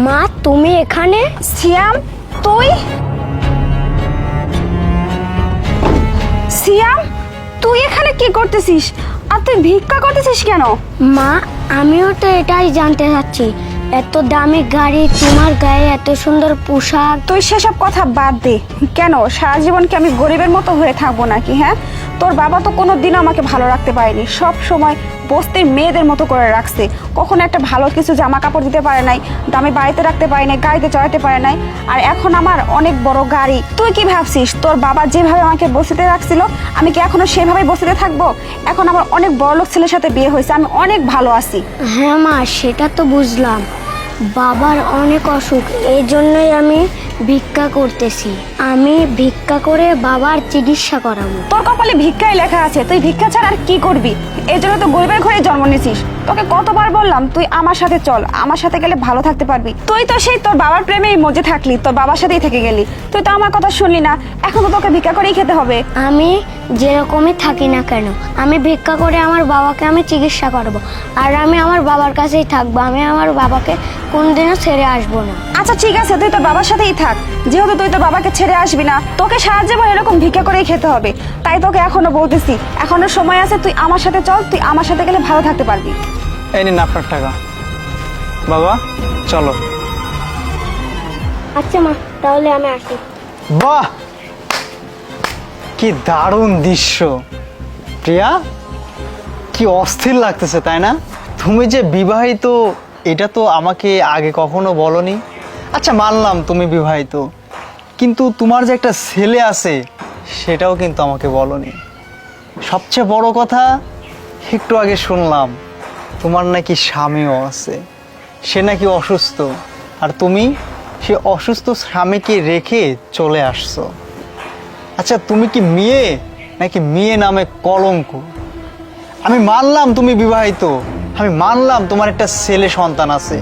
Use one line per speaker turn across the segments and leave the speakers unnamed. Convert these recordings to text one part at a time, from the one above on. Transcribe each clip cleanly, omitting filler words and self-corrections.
মা তুমি এখানে?
সিয়াম, তুই? সিয়াম, তুই এখানে কি করতেছিস? আর তুই ভিক্ষা করতেছিস কেন?
মা আমিও তো এটাই জানতে চাচ্ছি, এত দামি গাড়ি, তোমার গায়ে এত সুন্দর পোশাক।
তুই সেসব কথা বাদ দে। কেন সারা জীবন কি আমি গরিবের মতো হয়ে থাকবো নাকি? হ্যাঁ, তোর বাবা তো কোনোদিনও আমাকে ভালো রাখতে পারেনি, সব সময় বস্তির মেয়েদের মতো করে রাখছে। কখনো একটা ভালো কিছু জামা কাপড় দিতে পারে নাই, দামি বাড়িতে রাখতে পারে নাই, গাড়িতে চড়াতে পারে নাই। আর এখন আমার অনেক বড় গাড়ি। তুই কি ভাবছিস তোর বাবা যেভাবে আমাকে বস্তিতে রাখছিল আমি কি এখনো সেভাবেই বস্তিতে থাকবো? এখন আমার অনেক বড়লোক ছেলের সাথে বিয়ে হয়েছে, আমি অনেক ভালো আছি।
হ্যাঁ মা, সেটা তো বুঝলাম। বাবার অনেক অসুখ, এই জন্যই আমি ভিক্ষা করতেছি। আমি ভিক্ষা করে বাবার চিকিৎসা করাবো।
তোর কপালে ভিক্ষাই লেখা আছে, তুই ভিক্ষা ছাড়া আর কি করবি? এই জন্য তো গরিবের ঘরে জন্ম নিয়েছিস। তোকে কতবার বললাম তুই আমার সাথে চল, আমার সাথে গেলে ভালো থাকতে পারবি। তুই তো সেই তোর বাবার প্রেমেই মজে থাকলি, তোর বাবার সাথেই থেকে গেলি। তুই তো আমার কথা শুনলি না, এখন তো তোকে ভিক্ষা করেই খেতে হবে।
আমি যেরকমই থাকি না কেন, আমি ভিক্ষা করে আমার বাবাকে আমি চিকিৎসা করাবো, আর আমি আমার বাবার কাছেই থাকবো। আমি আমার বাবাকে কোনদিনও ছেড়ে আসবো না।
আচ্ছা ঠিক আছে, তুই তোর বাবার সাথেই থাক। যেহেতু তুই তোর বাবাকে ছেড়ে আসবি না, তোকে সারা জীবন এরকম ভিক্ষা করেই খেতে হবে। তাই তোকে এখনো বলতেছি, এখনো সময় আছে, তুই আমার সাথে চল, তুই আমার সাথে গেলে ভালো থাকতে পারবি।
এই নিন আপনার টাকা। বাবা চলো।
আচ্ছা মা, তাহলে আমি আসি।
বাহ, কি দারুণ দৃশ্য। প্রিয়া, কি অস্থির লাগতেছে তাই না? তুমি যে বিবাহিত এটা তো আমাকে আগে কখনো বলনি। আচ্ছা মানলাম তুমি বিবাহিত, কিন্তু তোমার যে একটা ছেলে আছে সেটাও কিন্তু আমাকে বলনি। সবচেয়ে বড় কথা, একটু আগে শুনলাম তোমার নাকি স্বামীও আছে, সে নাকি অসুস্থ, আর তুমি সে অসুস্থ স্বামীকে রেখে চলে আসছো। আচ্ছা তুমি কি মেয়ে নাকি মেয়ে নামে কলঙ্ক? আমি মানলাম তুমি বিবাহিত, আমি মানলাম তোমার একটা ছেলে সন্তান আছে,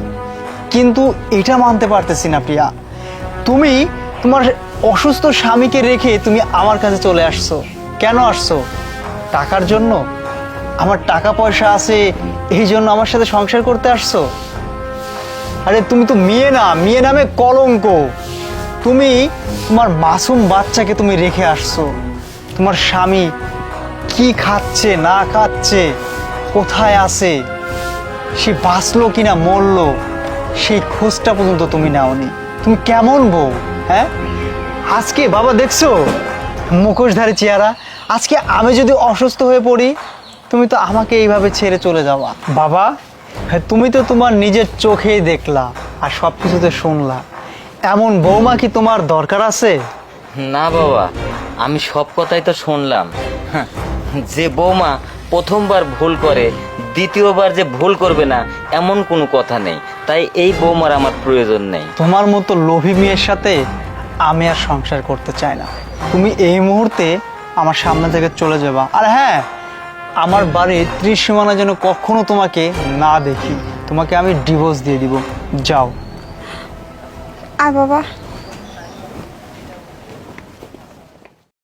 কিন্তু এটা মানতে পারতেছি না প্রিয়া। তুমি তোমার অসুস্থ স্বামীকে রেখে তুমি আমার কাছে চলে আসছো। কেন আসছো? টাকার জন্য? আমার টাকা পয়সা আছে এই জন্য আমার সাথে সংসার করতে আসছো? আরে তুমি তো মেয়ে না, মেয়ে নামে কলঙ্ক। তুমি তোমার মাসুম বাচ্চাকে তুমি রেখে আসছো। তোমার স্বামী কি খাচ্ছে না খাচ্ছে, কোথায় আছে, সে বাঁচলো কিনা মরলো, সেই খোঁজটা পর্যন্ত তুমি নাওনি। তুমি কেমন বউ? হ্যাঁ, আজকে বাবা দেখছো মুখোশধারী চেহারা, আজকে আমি যদি অসুস্থ হয়ে পড়ি তুমি তো আমাকে এইভাবে ছেড়ে চলে যাবা। বাবা হ্যাঁ, তুমি তো তোমার নিজের চোখেই দেখলা আর সব কিছুতে শুনলা, এমন বৌমা কি তোমার দরকার আছে?
না বাবা, আমি সব কথাই তো শুনলাম। হ্যাঁ, যে বৌমা প্রথমবার ভুল করে দ্বিতীয়বার যে ভুল করবে না এমন কোনো কথা নেই, তাই এই বৌমার আমার প্রয়োজন নেই।
তোমার মতো লোভী মেয়ের সাথে আমি আর সংসার করতে চাই না। তুমি এই মুহূর্তে আমার সামনে থেকে চলে যাবা। আর হ্যাঁ, আমার বাড়ির ত্রিসীমানা যেন কখনো তোমাকে না দেখি, তোমাকে আমি ডিভোর্স দিয়ে দিব। যাও।
আর বাবা